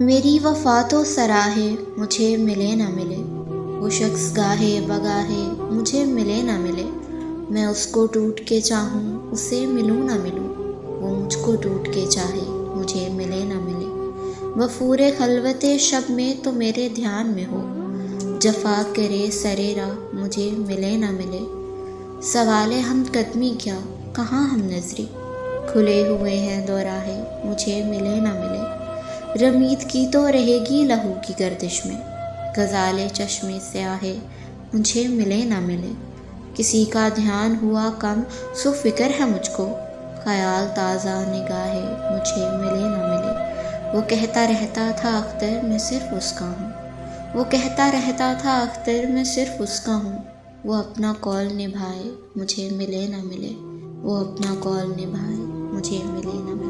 میری وفا تو سراہے مجھے ملے نہ ملے، وہ شخص گاہے بگاہے مجھے ملے نہ ملے، میں اس کو ٹوٹ کے چاہوں اسے ملوں نہ ملوں، وہ مجھ کو ٹوٹ کے چاہے مجھے ملے نہ ملے، وفور خلوت شب میں تو میرے دھیان میں ہو، جفا کرے سرے راہ مجھے ملے نہ ملے، سوال ہم قدمی کیا کہاں ہم نظری، کھلے ہوئے ہیں دو راہیں مجھے ملے نہ ملے، رمید کی تو رہے گی لہو کی گردش میں، غزال چشمے سیاہے مجھے ملے نہ ملے، کسی کا دھیان ہوا کم سو فکر ہے مجھ کو، خیال تازہ نگاہے مجھے ملے نہ ملے، وہ کہتا رہتا تھا اختر میں صرف اس کا ہوں، وہ کہتا رہتا تھا اختر میں صرف اس کا ہوں، وہ اپنا قول نبھائے مجھے ملے نہ ملے، وہ اپنا قول نبھائے مجھے ملے نہ ملے۔